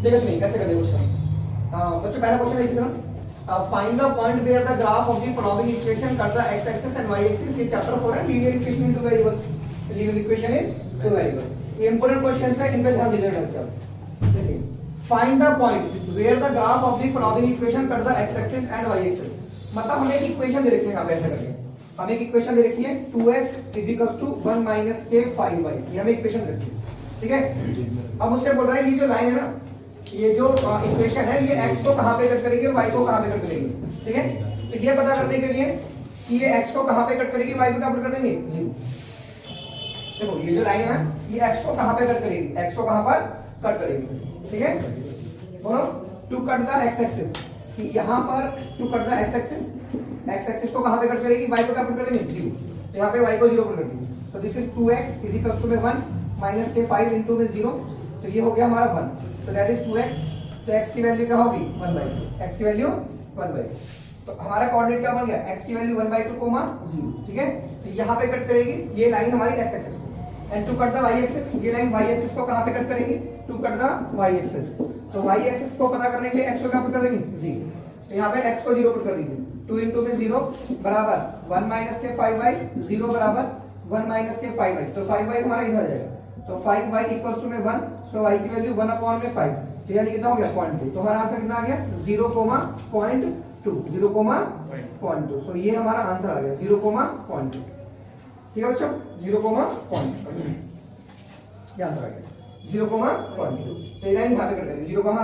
देखो सुनिए कैसे करते क्वेश्चन। बच्चों पहला क्वेश्चन है इसमें find the point where the graph of the following equation cut the x axis and y axis. ये चैप्टर 4 है linear equation in two variables. Linear equation in two variables ये इंपॉर्टेंट क्वेश्चंस है, इन पे ध्यान दीजिएगा ढंग से। देखिए find the point where the graph of the following equation cut the x axis and y axis. मतलब हमें एक इक्वेशन दे रखी है, यहां पे ऐसे करके हमें एक इक्वेशन दे रखी है 2x = 1 - k 5y। ये हमें इक्वेशन रखी है, ठीक है। अब मुझसे बोल रहा है ये जो लाइन है ना, ये जो इक्वेशन है ये x को कहां पे कट करेगी और y को कहां पे कट करेगी, ठीक है। तो ये पता करने के लिए कि ये x को कहां पे कट करेगी y को कहां पे कट कर देंगे 0। देखो ये जो लाइन है ना ये x को कहां पे कट करेगी, x को कहां पर कट करेगी, ठीक है। बोलो to cut the x axis, कि यहां पर to cut the x axis को कहां पे कट करेगी, y को क्या कट कर देंगे 0। तो यहां पे y को 0 पर कर देंगे। तो this is 2x = 1 - k 5 into में 0। तो ये हो गया हमारा 1, तो दैट इज 2x। तो x की वैल्यू क्या होगी 1/2, x की वैल्यू 1/2। तो हमारा कोऑर्डिनेट क्या बन गया, x की वैल्यू 1/2, 0, ठीक है। तो यहां पे कट करेगी ये लाइन हमारी x एक्सिस को, and to cut the y axis, ये लाइन y एक्सिस को कहां पे कट करेगी, to cut the y axis. तो y एक्सिस को पता करने के लिए x को क्या पुट कर देंगे 0। तो यहां पे x को 0 पुट कर दीजिए। 2 into में 0 बराबर 1 - k 5y, 0 बराबर 1 - k 5y। तो 5y हमारा इधर आ जाएगा। तो 5y = में 1, सो y की वैल्यू 1/5। तो यानी कितना हो गया 0.2। तो हमारा आंसर कितना आ गया 0,02, 0,02। सो ये हमारा आंसर आ गया 0,02, ठीक है बच्चों 0,02 ये आंसर आ गया 0,02। तो ये लाइन यहां पे कट करेंगे 0, कहां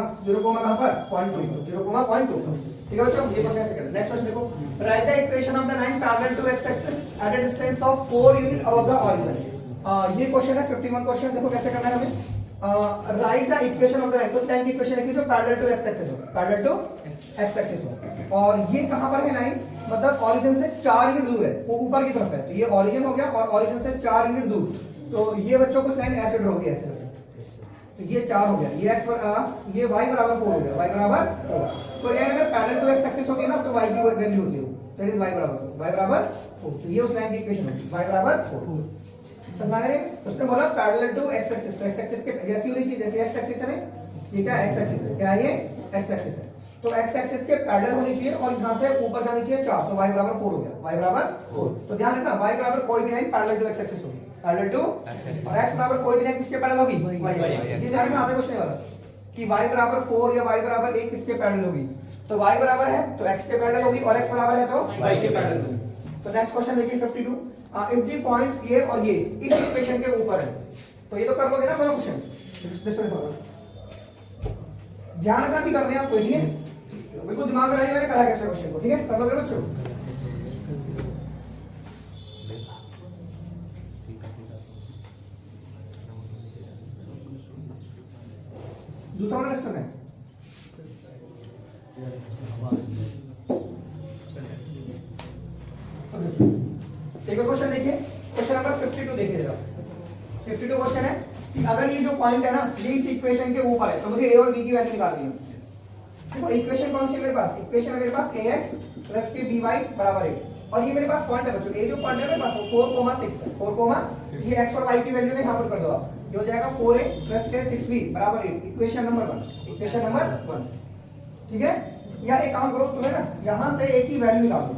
पर 0,02, ठीक है बच्चों। ये क्वेश्चन ऐसे करते हैं। नेक्स्ट क्वेश्चन देखो, write the equation of the line parallel to x axis at a distance of 4 unit above the origin. ये क्वेश्चन है 51 क्वेश्चन। देखो कैसे करना है हमें। Write the equation of the line, उस लाइन की इक्वेशन लिखी जो पैरेलल टू x एक्सिस हो, पैरेलल टू x एक्सिस हो। और ये कहां पर है लाइन, मतलब ऑरिजिन से 4 यूनिट दूर है, वो ऊपर की तरफ है। तो ये ऑरिजिन हो गया और ऑरिजिन से 4 यूनिट दूर। तो ये बच्चों कुछ लाइन ऐसे ड्रॉ होगी ऐसे। तो ये 4 हो गया, ये x पर ये y = 4 हो गया, y = 4। तो ये अगर पैरेलल टू x एक्सिस होगी ना तो y की वैल्यू होती है, दैट इज y = 4। तो ये उस लाइन की इक्वेशन होगी y = 4। समझ गए। उसने बोला पैरेलल टू x एक्सिस, तो x एक्सिस के जैसी होनी चाहिए जैसे x एक्सिस है। ये क्या x एक्सिस है, क्या ये x एक्सिस है। तो x एक्सिस के पैरेलल होनी चाहिए और यहां से ऊपर जानी चाहिए 4। तो y = 4 हो गया, y = 4। तो ध्यान रखना y = कोई भी line parallel to x axis होगी, पैरेलल टू, और x = कोई भी लाइन किसके पैरेलल होगी, y एक्सिस। ये ध्यान रखना, आधा क्वेश्चन वाला कि y = 4 या y = 1 किसके पैरेलल होगी। तो y बराबर है तो x के पैरेलल होगी और x बराबर है तो y के पैरेलल होगी। तो नेक्स्ट क्वेश्चन देखिए 52, इफ द पॉइंट्स ये और ये इस इक्वेशन के ऊपर है, तो ये तो कर लोगे ना दोनों क्वेश्चन। ध्यान रखना भी कर रहे हैं आप, कोई नहीं है, बिल्कुल दिमाग में लगाइए मैंने करा कैसे क्वेश्चन को, ठीक है कर लोगे बच्चों। दूसरा वाला क्वेश्चन है एक क्वेश्चन देखिए, क्वेश्चन नंबर 52 देखिए जरा। 52 क्वेश्चन है कि अगर ये जो पॉइंट है ना ये इस इक्वेशन के ऊपर है तो मुझे a और b की वैल्यू निकालनी है। देखो इक्वेशन कौन सी है मेरे पास, इक्वेशन है मेरे पास ax + k by = 8। और ये मेरे पास पॉइंट है बच्चों, ये जो पॉइंट है मेरे पास 4,6 है। 4, ये x और y की वैल्यू ने यहां पर कर दो आप, ये हो जाएगा 4a + k 6b = 8। Equation number 1, equation number 1, ठीक है। या एक काम करो तुम्हें ना यहां से a की वैल्यू निकालो,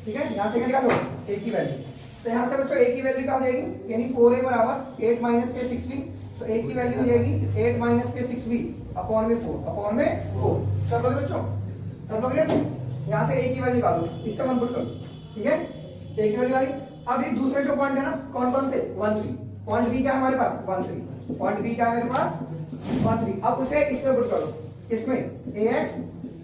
ठीक है। यहां से क्या निकालो a की वैल्यू। तो यहां से बच्चों a की वैल्यू क्या हो जाएगी, यानी 4a = 8 - k 6b। तो a की वैल्यू हो जाएगी 8 - k 6b / 4 कर लोगे बच्चों, कर लोगे ऐसे। यहां से a की वैल्यू निकालो, इसका मान पुट करो, ठीक है। a की वैल्यू आई। अब ये दूसरे जो पॉइंट है ना कौन कौन से 1 3, पॉइंट b क्या है हमारे पास 1 3, पॉइंट b क्या है मेरे पास 1 3। अब उसे इसमें पुट करो, इसमें ax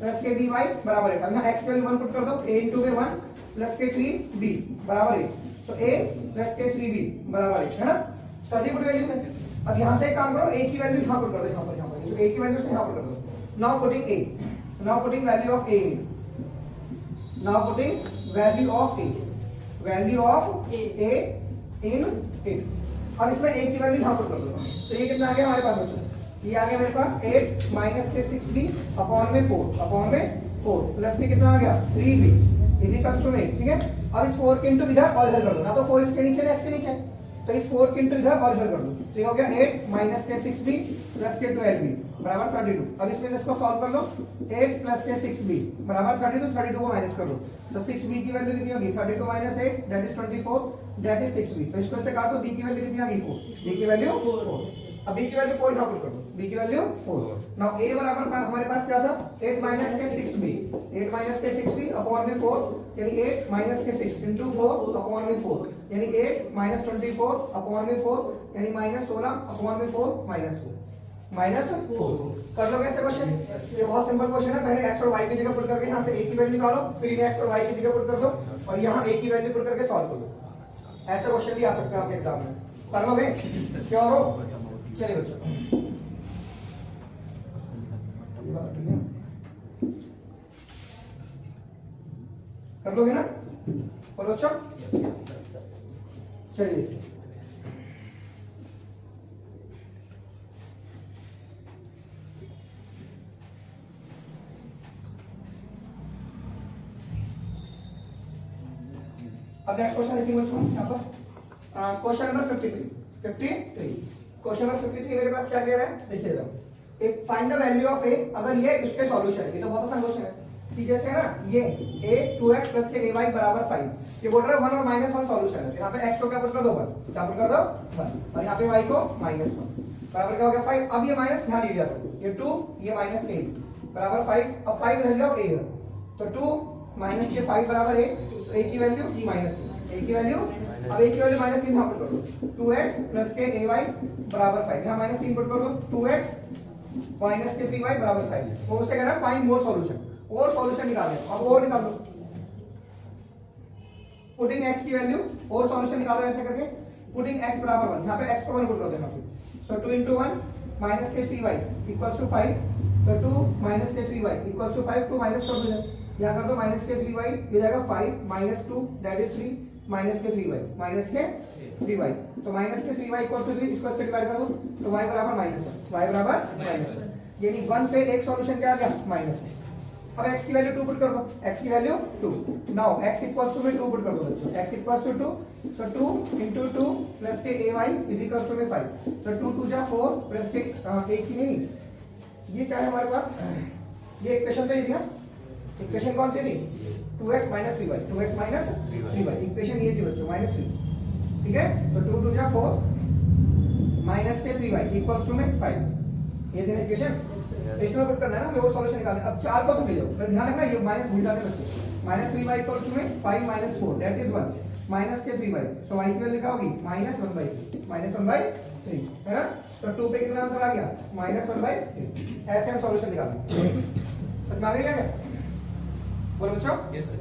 + k by = 8। अब यहां x की वैल्यू 1 पुट कर दो, a * 1 + k 3b = 8। तो a + k 3b = 8 है ना। कर दी पुट वैल्यू में। अब यहां से एक काम करो a की वैल्यू यहां पुट कर दो, यहां पर जो a की वैल्यू से यहां पुट कर दो। Now putting value of a, now putting value of a in it। अब इसमें a की वैल्यू यहां पुट कर दो। तो ये कितना आ गया हमारे पास बच्चों, ये आ गया मेरे पास 8 - k 6b / 4 प्लस में कितना आ गया 3b = 8, ठीक है। अब इस 4 के इनटू इधर और इधर कर दो ना, तो 4 इसके नीचे ना इसके नीचे, तो इस 4 के इंटू इधर और इधर कर दो, तो ये हो गया 8 माइनस के 6b प्लस के 12b बराबर 32। अब इसमें से इसको सॉल्व कर लो, 8 प्लस के 6b बराबर 32, 32 को माइनस कर दो, तो 6b की वैल्यू कितनी होगी 32 minus 8 that is 24 that is 6b। तो इसको से काट दो, b की वैल्यू कितनी आ गई 4, b की वैल्यू 4। अब b की वैल्यू 4 यहां पुट कर दो, b की वैल्यू 4। नाउ a बराबर हमारे पास क्या था 8 माइनस के 6b, 8 माइनस के 6b अपॉन में 4 यानी 8 माइनस के 6 इनटू 4 अपॉन में 4 यानी 8 माइनस 24 अपॉन में 4 यानी माइनस 16 अपॉन में 4 माइनस 4 माइनस 4। कर लो कैसे क्वेश्चन, ये बहुत सिंपल क्वेश्चन है। पहले x और y की जगह पुट करके यहां से a की वैल्यू निकालो, फिर इन्हें x और y की जगह पुट कर दो और यहां a की वैल्यू पुट करके सॉल्व कर दो। ऐसे क्वेश्चन भी आ सकते हैं आपके एग्जाम में, कर लोगे श्योर हो? चलिए बच्चों कर लोगे ना, बोलो बच्चों चलिए देखिए। अब नेक्स्ट क्वेश्चन देखिए बच्चों, यहाँ पर क्वेश्चन नंबर 53 क्वेश्चन नंबर 53 मेरे पास क्या कह रहा है देखिए जरा, एक फाइंड द वैल्यू ऑफ ए, अगर ये उसके सॉल्यूशन है, ये तो बहुत आसान क्वेश्चन है कि जैसे ना ये a 2x plus k ay बराबर 5, ये बोल रहा है 1 और -1 सॉल्यूशन है, यहाँ पे x को क्या पुट कर दो 1, क्या पुट कर दो 1 और यहाँ पे y को -1 बराबर क्या हो गया 5। अब ये माइनस ध्यान दीजिए, ये 2 ये माइनस के बराबर 5, अब 5 इधर जाओ a है तो 2 माइनस के 5 बराबर a, तो a की वैल्यू -3, a की वैल्यू, अब a की वैल्यू -3 यहां पुट कर दो, 2x प्लस के ay बराबर 5, यहां -3 पुट कर दो, 2x माइनस के 3y बराबर 5। तो उससे कह रहा है फाइंड मोर सॉल्यूशन, और सॉल्यूशन निकालना है। अब और निकाल लो, पुटिंग x की वैल्यू और सॉल्यूशन निकालो ऐसे करके, पुटिंग x बराबर 1, यहां पे x को 1 पुट कर देना, सो 2 into 1 माइनस के 3y इक्वल्स टू 5, तो 2 माइनस के 3y इक्वल्स टू 5, 2 माइनस कर दो, यहां कर दो माइनस के 3y, ये जाएगा 5 माइनस 2 दैट इज 3 माइनस के 3y माइनस के 3y, तो माइनस के 3y इक्वल्स टू 3, इसको इससे डिवाइड कर दो तो y बराबर -1, y बराबर -1 यानी 1 पे एक सॉल्यूशन क्या आ गया -1। अब x की वैल्यू 2 पुट कर दो, x की value 2, now x equals to में 2 पुट कर दो बच्चों, x equals to 2, so 2 into 2 plus k ay is equals to में 5, तो 2 2 जा 4 प्लस के a की नहीं, ये क्या है हमारे पास, ये इक्वेशन तो ये थी ना, इक्वेशन कौन सी थी 2x - 3y, 2x - 3y equation ये थी बच्चों -3, ठीक है। तो 2 2 जा 4 माइनस के 3y इक्वल्स टू में 5, ये थी ना इक्वेशन, इसमें पुट करना है ना हमें, वो सॉल्यूशन निकालना है। अब 4 को तो ले जाओ, पर ध्यान रखना ये माइनस भूल जाते बच्चे, -3y इक्वल्स टू में 5 - 4 दैट इज 1 माइनस के 3y, सो y की वैल्यू क्या होगी -1/3 है ना, तो 2 पे कितना आंसर आ गया -1/3। ऐसे हम सॉल्यूशन निकालेंगे, समझ में आ गया क्या बोलो बच्चों? Yes sir.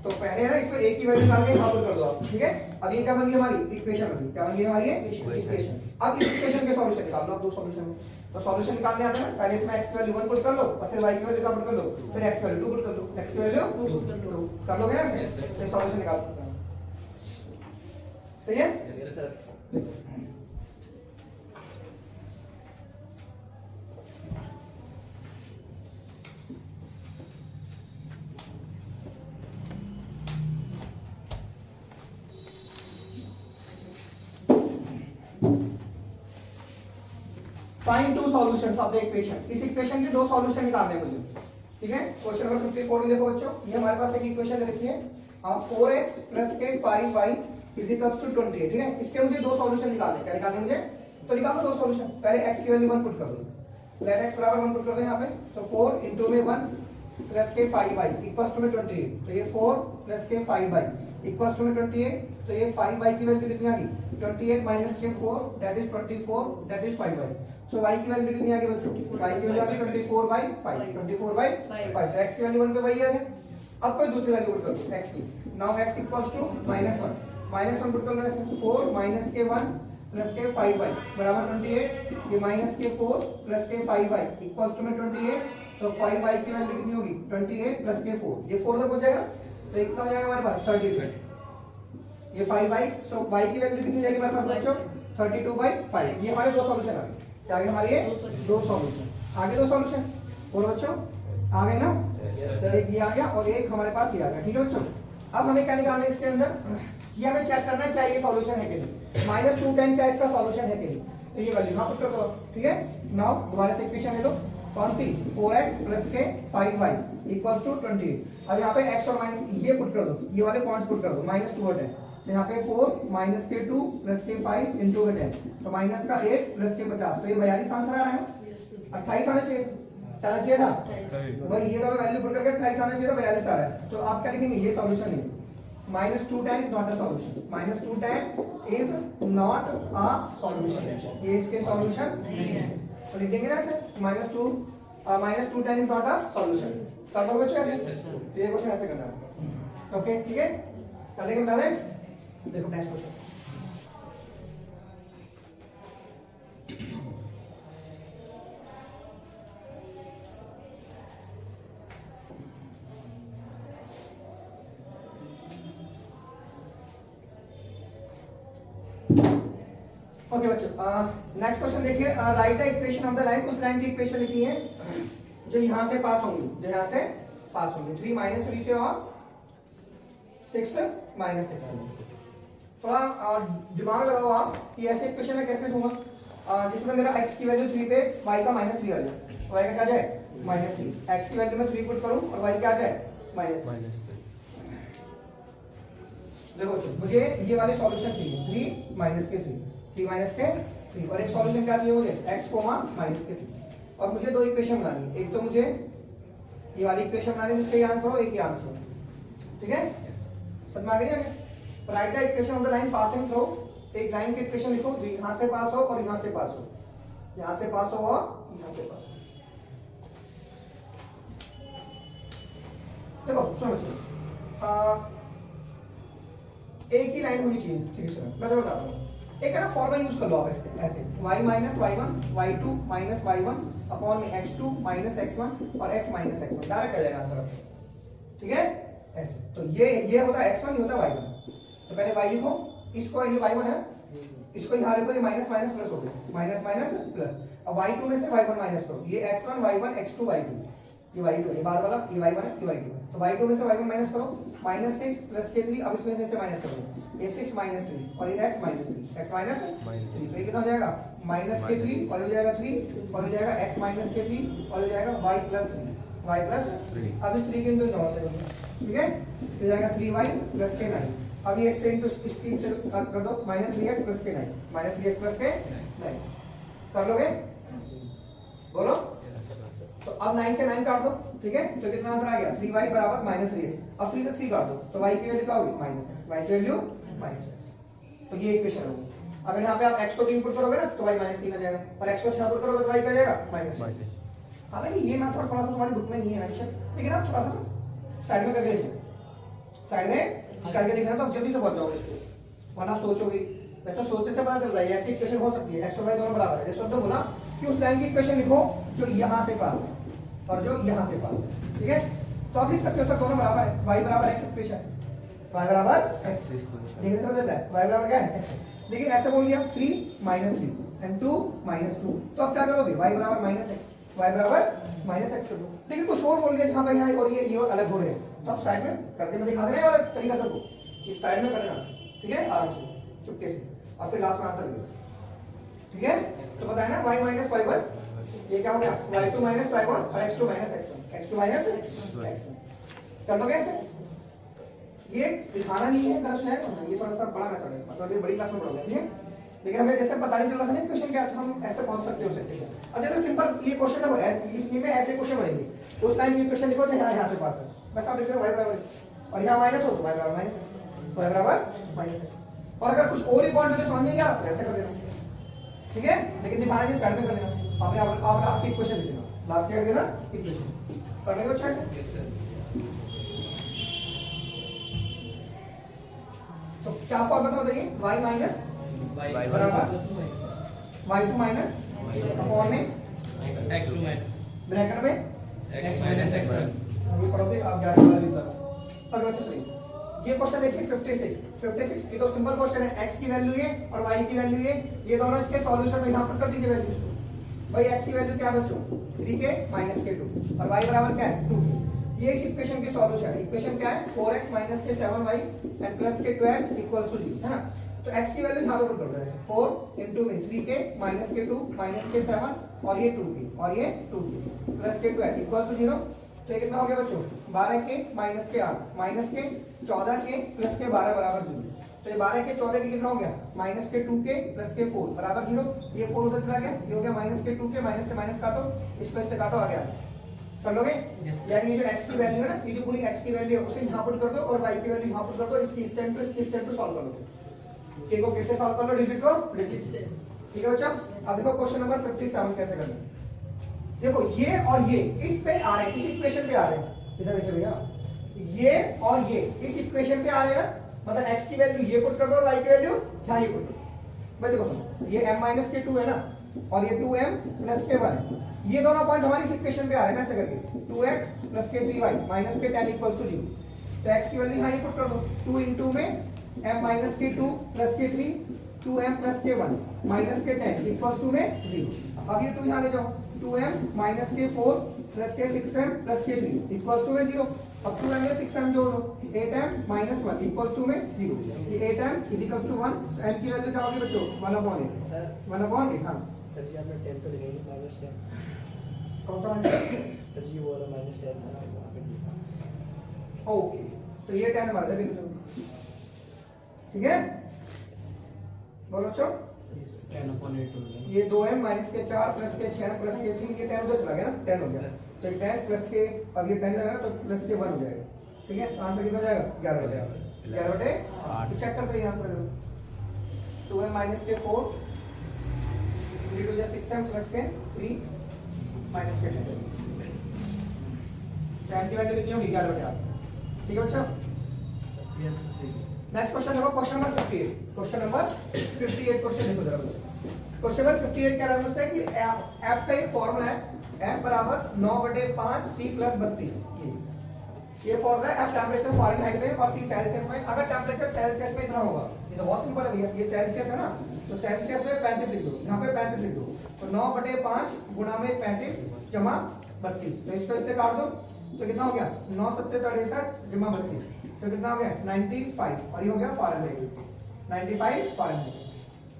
तो पहले ना इसको a की वैल्यू निकाल के सॉल्व कर दो आप, ठीक है। अब ये क्या बन गई हमारी इक्वेशन बन गई, क्या बन गई हमारी इक्वेशन। अब इस इक्वेशन के सॉल्यूशन निकाल लो, अब दो सॉल्यूशन है तो सॉल्यूशन निकालने आता है ना, पहले इसमें x की वैल्यू 1 पुट कर लो और फिर y की वैल्यू का पुट कर लो, फिर x की वैल्यू 2 पुट कर लो, x की वैल्यू 2 कर लोगे ना, इससे सॉल्यूशन निकाल सकते हैं, सही है? Yes sir. Find two solutions of the equation, इस इक्वेशन के दो सॉल्यूशन निकालने हैं मुझे, ठीक है। क्वेश्चन नंबर 54 में देखो बच्चों, ये हमारे पास एक इक्वेशन दे रखी है 4x प्लस के 5y इज इक्वल्स टू 20, ठीक है। इसके मुझे दो सॉल्यूशन निकालने, क्या निकालने मुझे, तो निकालो दो सॉल्यूशन। पहले x की वैल्यू 1 पुट कर दो, लेट x बराबर 1 पुट कर दो यहां पे, तो 4 into में 1 प्लस के 5y इक्वल्स टू में 28, तो ये 4 प्लस के 5y इक्वल्स टू में 28, तो ये 5y की वैल्यू कितनी आ गई 28 माइनस के 4 that is 24 that is 5y, so y की वैल्यू कितनी आ गई बच्चों, y की वैल्यू आ गई 24/5, 24/5, तो x की वैल्यू 1 पे वही आ गया। अब कोई दूसरी वैल्यू पुट कर दो x की, now x equals to -1 put कर लो ऐसे, 4 माइनस के 1 प्लस के 5y बराबर 28, ये माइनस के 4 प्लस के 5y इक्वल्स टू में 28, तो 5y की वैल्यू कितनी होगी 28 प्लस के 4, ये 4 तक हो जाएगा, तो इतना हो जाएगा हमारे पास 32, ये 5y, सो y की वैल्यू कितनी जाएगी हमारे पास बच्चों 32/5। ये हमारे दो सॉल्यूशन आ गए, क्या आगे हमारे दो सॉल्यूशन, आगे दो सॉल्यूशन बोलो बच्चों, आ गए ना, एक ये आ गया और एक हमारे पास ये आ गया, ठीक है बच्चों। अब हमें क्या निकालना है इसके अंदर, ये हमें चेक करना है क्या ये सॉल्यूशन है कि नहीं। -210 क्या इसका सॉल्यूशन है कि नहीं, तो ये वैल्यू यहाँ पुट कर दो, ठीक है। नाउ दोबारा से इक्वेशन ले लो, कौन सी 4x + k 5y = 28। अब यहाँ पे x और माइनस ये पुट कर दो, ये वाले पॉइंट्स पुट कर दो, -2 है तो यहाँ पे 4 - k2 + k5 × 10, तो माइनस का 8 + k 50, तो ये 42 आंसर आ रहा है। 28 आना चाहिए, चलना चाहिए था भाई, ये दोनों वैल्यू पुट करके 28 आना चाहिए था, 42 आ रहा है। तो आप क्या लिखेंगे, ये सॉल्यूशन है। -210 is not a solution, -210 is not a solution, ये इसके सॉल्यूशन नहीं है। तो लिखेंगे ना ऐसे -210 इज नॉट अ सॉल्यूशन। कर दोगे बच्चों ऐसे, तो ये क्वेश्चन ऐसे करना है, ओके ठीक है। कर लेंगे, बता दें। देखो नेक्स्ट क्वेश्चन, ओके बच्चों, नेक्स्ट क्वेश्चन देखिए, right the equation of the line. उस लाइन की इक्वेशन लिखनी है जो यहां से पास होंगी, जो यहां से पास होंगी, 3 - 3 से और 6 - 6 से। थोड़ा दिमाग लगाओ आप कि ऐसे इक्वेशन में कैसे दूंगा, जिसमें मेरा x की वैल्यू 3 पे y का -3 आ जाए, तो y का क्या जाए -3, x की वैल्यू में 3 पुट करूं और y क्या आ जाए -3। देखो मुझे ये वाले सॉल्यूशन चाहिए, 3 - के 3, 3 - के 3, और एक सॉल्यूशन क्या चाहिए मुझे, x, -6। और मुझे दो इक्वेशन बनानी है, एक तो मुझे ये वाली इक्वेशन बनानी है जिसका ये आंसर हो, एक ये आंसर हो, ठीक है। समझ में आ गया। Right the equation of the line passing through. एक लाइन की इक्वेशन लिखो जो यहां से पास हो और यहां से पास हो, यहां से पास हो और यहां से पास हो। देखो सुनो बच्चों, एक ही लाइन होनी चाहिए, ठीक है। मैं तो बताता हूँ, एक है ना फॉर्मूला यूज कर लो आप इसके ऐसे, y - y1 y2 - y1 upon में x2 - x1 और x - x1, डायरेक्ट आ जाएगा आंसर, ठीक है ऐसे। तो ये होता है x1, ये होता है y1। तो पहले y लिखो, इसको ये y1 है, इसको यहाँ लिखो, ये माइनस माइनस प्लस हो गया, माइनस माइनस प्लस। अब y2 में से y1 माइनस करो, ये x1 y1 x2 y2, ये y2 ये बार वाला, ये y1 है, ये y2 है। तो y2 में से y1 माइनस करो, -6 + k3, अब इसमें से माइनस करो, ये 6 - 3 और ये x - 3, x - 3, तो ये कितना हो जाएगा -k3 और हो जाएगा 3 और हो जाएगा x - k3 और हो जाएगा y + 3, y + 3। अब इस 3 के इनटू 9 से, ठीक है, हो जाएगा 3y + k9। अब ये इससे इनटू इसकी से कर दो, -3x + k9, -3x + k9 कर लोगे, बोलो। तो अब 9 से 9 काट दो, ठीक है, तो कितना आंसर आ गया, 3y = -3x। अब 3 से 3 काट दो, तो y की वैल्यू क्या होगी -x, y की वैल्यू -x। तो ये इक्वेशन होगी। अगर यहाँ पे आप x को 3 पुट करोगे ना तो y -3 आ जाएगा, और x को 6 पुट करोगे तो y क्या जाएगा -। हालांकि ये मेथड थोड़ा सा तुम्हारी बुक में नहीं है मेंशन, लेकिन आप थोड़ा सा साइड में करके देखो, साइड में करके देखना तो आप जल्दी से पहुंच जाओगे इसको, वरना आप सोचोगे, वैसे सोचने से पता चल रहा है ऐसी इक्वेशन हो सकती है, x और y दोनों बराबर है। जैसे तो बोला कि उस लाइन की इक्वेशन लिखो जो यहाँ से पास है और जो यहाँ से पास है, ठीक है। तो आप लिख सकते हो सर दोनों बराबर है, y = x equation, y = x, देखने से पता चलता है y बराबर क्या है x। लेकिन ऐसे बोल दिया 3 - 3 and 2 - 2, तो अब क्या करोगे, y = -x, y = -x कर दो। लेकिन कुछ और बोल दिया जहां पे यहाँ और ये अलग हो रहे हैं, तो आप साइड में करके मैं दिखा देना वाला तरीका सबको, इस साइड में करना, ठीक है, आराम से चुपके से, और फिर लास्ट में आंसर दो, ठीक है। तो बताया ना y - y1, ये क्या हो गया y2 - y1 और x2 - x1, x2 - x1 कर लोगे ऐसे। ये दिखाना नहीं है, गलत है, ये थोड़ा सा बड़ा मेथड है, मतलब ये बड़ी क्लास में पढ़ोगे, ठीक है। लेकिन हमें जैसे पता नहीं चल रहा था ना क्वेश्चन क्या, तो हम ऐसे पहुंच सकते हो सकते हैं। अब जैसे सिंपल ये क्वेश्चन है, ये में ऐसे क्वेश्चन बनेंगे, उस टाइम ये क्वेश्चन लिखो जो यहाँ से पास है, बस आप लिख रहे हो y = x, और यहाँ माइनस हो तो y = -x, y = -x। और अगर कुछ और ही पॉइंट जो समझ नहीं आ रहा ऐसे कर लेना, ठीक है। लेकिन दिखाना नहीं, साइड में कर लेना। आप लास्ट की इक्वेशन लिख देना, लास्ट क्या कर देना, इक्वेशन कर लेंगे अच्छा है। तो क्या फॉर्मूला बताइए, y - y बराबर y2 - अपॉन में x2 ब्रैकेट में x - x1। ये पढ़ोगे आप 11 वाला भी प्लस। अगर बच्चों सही, ये क्वेश्चन देखिए 56 ये तो सिंपल क्वेश्चन है, x की वैल्यू ये और y की वैल्यू ये दोनों इसके सॉल्यूशन, तो यहां पर कर दीजिए वैल्यूज। भाई x की वैल्यू क्या है बच्चों, 3k - k2 और y बराबर क्या है 2। ये इस इक्वेशन की सॉल्यूशन है। इक्वेशन क्या है 4x माइनस के 7y एंड प्लस के 12 इक्वल्स टू 0 है ना। तो x की वैल्यू यहां पे पुट कर दो ऐसे 4 इनटू में 3 के माइनस के 2 माइनस के 7 और ये 2 की और ये 2 की प्लस के 12 इक्वल्स टू 0। तो ये कितना हो गया बच्चों 12 के माइनस के 8 माइनस के 14 के प्लस के 12 बराबर 0। तो ये 12 के 14 के कितना हो गया माइनस के 2 के प्लस के 4 बराबर 0। ये 4 उधर चला गया, ये हो गया माइनस के 2 के माइनस से माइनस काटो, इसको इससे काटो, आ गया कर लोगे। यानी ये जो x की वैल्यू है ना, ये जो पूरी x की वैल्यू है उसे यहां पुट कर दो और y की वैल्यू यहां पुट कर दो, इसकी स्टेप टू सॉल्व कर लो। k को किससे सॉल्व कर लो, डिजिट को डिजिट से। ठीक है बच्चा। अब देखो क्वेश्चन नंबर 57 कैसे करना है। देखो ये और ये इस पे आ रहे हैं, इस इक्वेशन पे आ रहे हैं। इधर देखिए भैया, ये और ये इस इक्वेशन पे आ रहे हैं, मतलब x की वैल्यू ये पुट कर दो और y की वैल्यू यहां ये पुट करो। भाई देखो ये m माइनस के 2 है ना और ये 2m प्लस के 1 है। ये दोनों पॉइंट हमारी इस इक्वेशन पे आ रहे हैं, ऐसे करके 2x प्लस के 3y माइनस के 10 इक्वल्स टू 0। तो x की वैल्यू यहां ये पुट कर दो, 2 इनटू में m माइनस के 2 प्लस के 3 2m प्लस के 1 माइनस के 10 इक्वल्स टू में 0। अब ये 2 यहां ले जाओ, 2m माइनस के 4 प्लस के 6m प्लस के 3 इक्वल्स टू में 0। अब 2m में 6m जोड़ दो, 8m माइनस 1 इक्वल्स टू में 0। ये 8m is equals to 1। m की वैल्यू क्या होगी बच्चों 1/8। 1/8 हां सर जी आपने 10 तो लिखेंगे माइनस 10। कौन सा माइनस सर जी वो वाला माइनस 10 था ना वहाँ पे। ओके, तो ये 10 हमारा लिख दो, ठीक है। बोलो बच्चों 10/8 हो गया। ये 2m माइनस के 4 प्लस के 6 प्लस के 3 ये 10 उधर चला गया ना, 10 हो गया। तो ये 10 प्लस के अब ये 10 जाएगा तो प्लस के 1 हो जाएगा, ठीक है। आंसर कितना हो जाएगा 11 हो जाएगा। 11/8 चेक करते हैं आंसर। 2m माइनस के 4 3 टू 6m प्लस के 3 माइनस के 10। टाइम की वैल्यू कितनी होगी 11/8, ठीक है बच्चा। नेक्स्ट क्वेश्चन देखो, question number 58। Question number 58 question देखो जरा। क्वेश्चन नंबर 58 क्या रहा है कि f का एक फार्मूला है, f बराबर 9/5 c प्लस 32। ये फार्मूला है f टेंपरेचर फारेनहाइट में और c सेल्सियस में। अगर टेंपरेचर सेल्सियस में इतना होगा, ये तो बहुत सिंपल है भैया, ये सेल्सियस है ना, तो सेल्सियस में 35 लिख दो, यहाँ पे 35 लिख दो। तो 9/5 गुणा में 35 जमा 32, तो इसको इससे काट दो तो कितना हो गया 9 7 63 जमा 32, तो कितना हो गया 95 और ये हो गया फारेनहाइट 95 फारेनहाइट,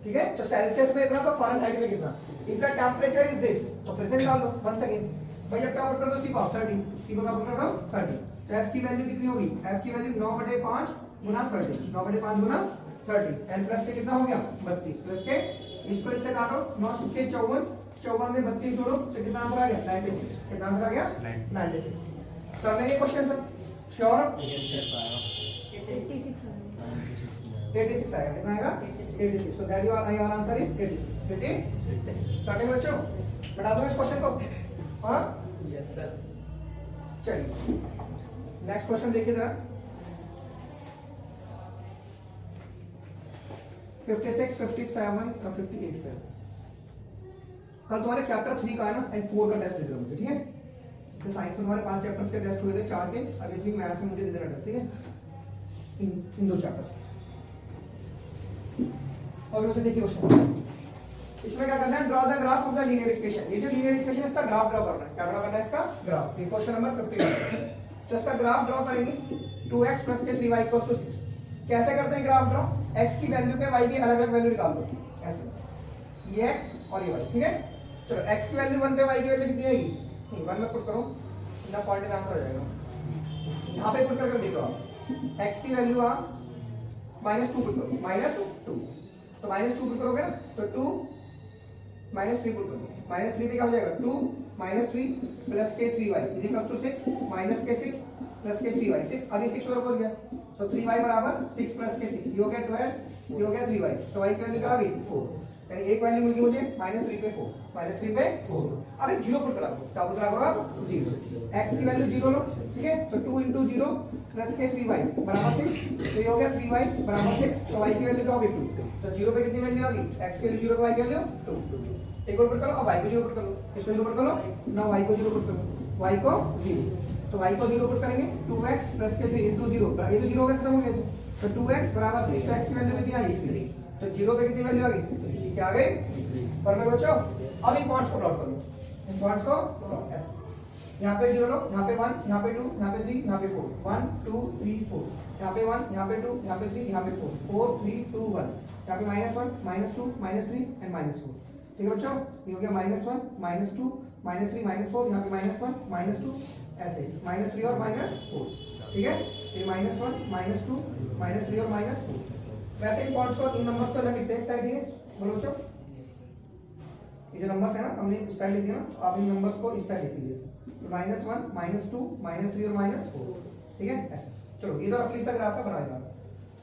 ठीक है। तो सेल्सियस में इतना तो फारेनहाइट में कितना, इसका टेंपरेचर इज दिस, तो फिर से निकाल लो वंस अगेन। भैया क्या पुट कर दो सी को 30, सी को क्या पुट कर दो 30। तो f की वैल्यू कितनी होगी, f की वैल्यू 9/5 गुना 30, 9/5 गुना 30 n प्लस के कितना हो गया 32 प्लस के इसको इससे काटो 9 6 54, 54 में 32 जोड़ो तो कितना आंसर आ गया 96। कितना आंसर आ गया 96। कर लेंगे क्वेश्चन सर, श्योर 86 आएगा, कितना आएगा 86। So that your answer is 86। कर लेंगे बच्चों, बता दो इस क्वेश्चन को। हां यस सर। चलिए नेक्स्ट क्वेश्चन देखिए जरा। 56 57 और 58 पे कल तुम्हारे चैप्टर 3 का है ना एंड 4 का टेस्ट दे दो मुझे, ठीक है। तो साइंस में तुम्हारे 5 चैप्टर्स के टेस्ट हुए थे, 4 के, अब इसी मैथ्स में मुझे दे देना टेस्ट, ठीक है, इन 2 चैप्टर्स। और मुझे देखिए क्वेश्चन, इसमें क्या करना है, draw the graph of the linear equation. ये जो लीनियर इक्वेशन है इसका ग्राफ ड्रॉ करना है। क्या ड्रॉ करना है, इसका ग्राफ। ये क्वेश्चन नंबर 51। तो इसका ग्राफ ड्रॉ करेंगे 2x प्लस के 3y 6। कैसे करते हैं ग्राफ ड्रॉ, x की वैल्यू पे y की अलग अलग वैल्यू निकाल दो, ऐसे ये x और ये y, ठीक है। चलो x की वैल्यू 1 पे y की वैल्यू कितनी आएगी, नहीं 1 में पुट करो ना, पॉइंट का आंसर आ जाएगा। यहां पे पुट करके देखो आप, x की वैल्यू आप -2 पुट करो, -2, तो -2 पुट करोगे ना तो 2 -3 पुट करो, -3 पे क्या हो जाएगा 2 -3 प्लस के 3y is equal to 6 minus के 6 प्लस के 3y 6, अभी 6 उधर पहुंच गया, सो 3y बराबर 6 प्लस के 6, ये हो गया 12, ये हो गया 3y, सो y की वैल्यू क्या आ गई 4, यानी एक वैल्यू मिल गई मुझे -3 पे 4, -3 पे 4। अब एक 0 पुट करा दो, क्या पुट करा दो 0, x की वैल्यू 0 लो, ठीक है। तो 2 * 0 प्लस के 3y बराबर 6, तो ये हो गया 3y बराबर 6, तो y की वैल्यू क्या होगी 2, तो 0 पे कितनी वैल्यू आ गई, x की वैल्यू 0 पे y की वैल्यू 2। एक और पुट करो, अब y को 0 पुट करो, इसको 0 पुट करो ना, y को 0 पुट करो, y को 0, तो y को 0 पुट करेंगे 2x प्लस के 3 * 0, ये तो 0 का खत्म हो गया, तो 2x बराबर 6, तो x की वैल्यू कितनी आ गई 3, तो 0 पे कितनी वैल्यू आ गई, क्या आ गई। पर मैं बच्चों अब इन पॉइंट्स को प्लॉट करो, इन पॉइंट्स को प्लॉट ऐसे यहाँ पे 0 लो, यहाँ पे 1, यहाँ पे 2, यहाँ पे 3, यहाँ पे 4, 1 2 3 4, यहाँ पे 1, यहाँ पे 2, यहाँ पे 3, यहाँ पे 4, 4 3 2 1, यहाँ पे -1 -2 -3 एंड -4। ठीक है बच्चों, ये हो गया -1 -2 -3 -4, यहाँ पे -1 -2 ऐसे -3 और -4। ठीक है, ये -1 -2 -3 और -4। वैसे इन पॉइंट्स को इन नंबर्स को लिखते हैं इस साइड। ठीक है बोलो बच्चों, ये जो नंबर्स है ना हमने इस साइड लिख दिया ना, आप इन नंबर्स को इस साइड लिख लीजिए, -1 -2 -3 और -4। ठीक है ऐसे। चलो ये तो रफली सा ग्राफ है, बना लेना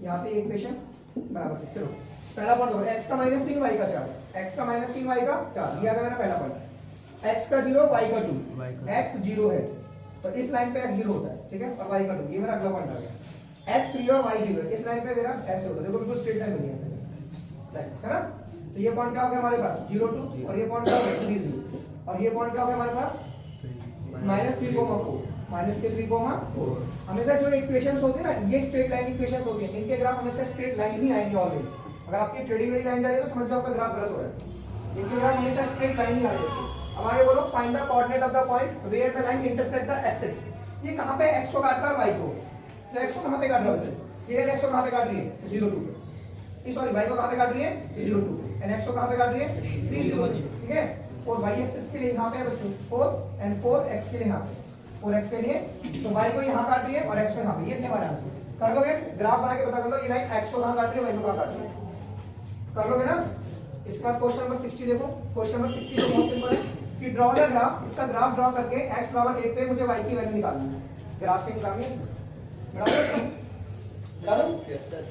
यहाँ पे इक्वेशन बराबर से। चलो पहला पॉइंट हो गया x का -3 y का 4, x का -3 y का 4, ये आ गया मेरा पहला पॉइंट। x का 0 y का 2, x 0 है तो इस लाइन पे x 0 होता है। ठीक है, और y का 2, ये मेरा अगला पॉइंट आ गया। x 3 और y 0 इस लाइन पे मेरा ऐसे होता है, देखो बिल्कुल स्ट्रेट लाइन बनी है ऐसे, है ना। तो ये पॉइंट क्या हो गया हमारे पास 0 2, और ये पॉइंट क्या हो गया 3 0, और ये पॉइंट क्या हो गया हमारे पास -3,4 -3,4। हमेशा जो इक्वेशंस होती है ना, ये स्ट्रेट लाइन इक्वेशंस होती है, इनके ग्राफ हमेशा स्ट्रेट लाइन ही आएंगे ऑलवेज। अगर आपकी टेढ़ी मेढ़ी लाइन जा रही है तो समझ जाओ आपका ग्राफ गलत हो रहा है, इनके ग्राफ हमेशा स्ट्रेट लाइन ही आ रही है। अब आगे बोलो, find the coordinate of the point where the line intersect the axis. ये कहां पे x को काट रहा है y को, तो x को कहां पे काट रहा है, ये x को कहां पे काट रही है 0 2 पे, सॉरी y को कहां पे काट रही है 0 2 पे, एंड x को कहां पे काट रही है 3 0। ठीक है, और y एक्सिस के लिए यहां पे है बच्चों 4 एंड 4x के लिए यहां पे 4x के लिए, तो y को यहां काट रही है और x को यहां पे। ये थे हमारे आंसर। कर लोगे ग्राफ बना के पता कर लो ये लाइन x को कहां काट रही है y को कहां काट रही है, कर लोगे ना। इसके बाद क्वेश्चन नंबर 60 देखो। क्वेश्चन नंबर 60 तो बहुत सिंपल है कि ड्रॉ द ग्राफ, इसका ग्राफ ड्रॉ करके x बराबर 8 पे मुझे y की वैल्यू निकालनी है, ग्राफ से निकालनी है। बता दो यस सर।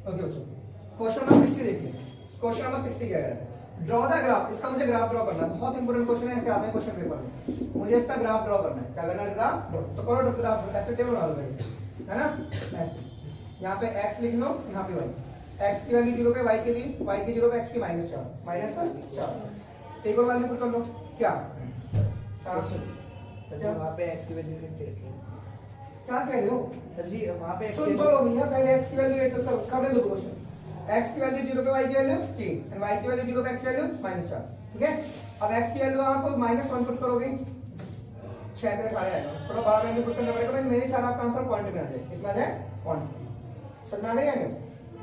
ओके बच्चों, क्वेश्चन नंबर 60 देखिए। क्वेश्चन नंबर 60 क्या है, ड्रॉ द ग्राफ। इसका मुझे ग्राफ ड्रॉ करना है, बहुत इंपॉर्टेंट क्वेश्चन है, ऐसे आते हैं क्वेश्चन पेपर में। मुझे इसका ग्राफ ड्रॉ करना है, क्या करना है ग्राफ ड्रॉ, तो करो ग्राफ ऐसे टेबल बना लो है ना ऐसे। यहाँ पे x लिख लो, यहाँ पे y, x की वैल्यू 0 पे y के लिए, y की 0 पे x की -4 एक और वैल्यू पुट कर लो, क्या वहाँ पे x की वैल्यू लिखते हैं। क्या कह रहे हो सर जी वहाँ पे सुन तो लो भैया, पहले x की वैल्यू 8 तक कर दो क्वेश्चन। x की वैल्यू 0 पे y की वैल्यू 3 एंड y की वैल्यू 0 पे x की वैल्यू -4। ठीक है, अब x की वैल्यू आप -1 पुट करोगे, 6 पे रखा है, थोड़ा बड़ा वैल्यू पुट करना पड़ेगा, मेरे चार आपका आंसर पॉइंट में आ जाए, इसमें आ जाए पॉइंट। समझ में आ गया क्या,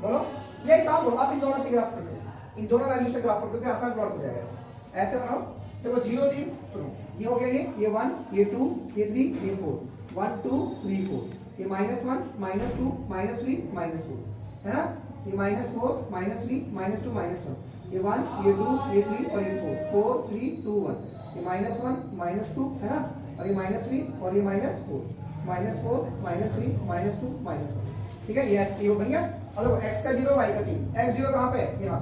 बोलो ये काम करो आप, इन दोनों से ग्राफ पुट करो, इन दोनों वैल्यू से ग्राफ पुट करके आसान प्लॉट हो जाएगा। ऐसे बनाओ, देखो 0 3, सुनो ये हो गया, ये 1 ये 2 ये 3 ये 4, 1 2 3 4, ये -1 -2 -3 -4 है ना, ये -4 -3 -2 -1, ये 1 ये 2 ये 3 और ये 4 4 3 2 1, ये -1 -2 है ना, और ये -3 और ये -4 -4 -3 -2 -1। ठीक है, ये बन गया। अब देखो x का 0 y का 3, x 0 कहाँ पे है यहाँ,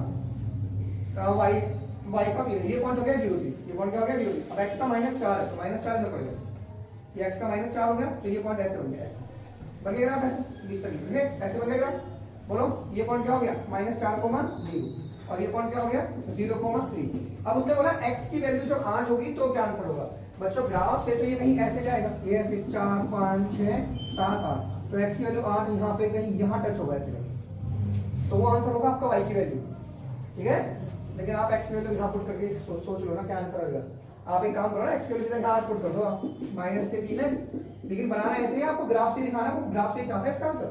y का 3, ये पॉइंट हो गया 0 3, ये पॉइंट क्या हो गया 0 3। अब x का -4 है तो -4 इधर पड़ेगा, ये x का -4 हो गया, तो ये पॉइंट ऐसे बन गया, ऐसे बन गया ग्राफ, ऐसे बीच तक। ठीक है, ऐसे बन गया ग्राफ। बोलो ये पॉइंट क्या हो गया -4, 0, और ये पॉइंट क्या हो गया 0,3। अब उसने बोला x की वैल्यू जब 8 होगी तो क्या आंसर होगा बच्चों, ग्राफ से तो ये कहीं ऐसे जाएगा, ये ऐसे 4 5 6 7 8, तो x की वैल्यू 8 यहाँ पे कहीं यहाँ टच होगा ऐसे कहीं, तो वो आंसर होगा आपका y की वैल्यू। ठीक है, लेकिन आप x की वैल्यू यहाँ पुट करके सोच लो ना क्या आंसर आएगा। आप एक काम करो ना, x की वैल्यू यहाँ पुट कर दो आप -3x, लेकिन बनाना ऐसे ही आपको ग्राफ से दिखाना, वो ग्राफ से चाहते हैं इसका आंसर।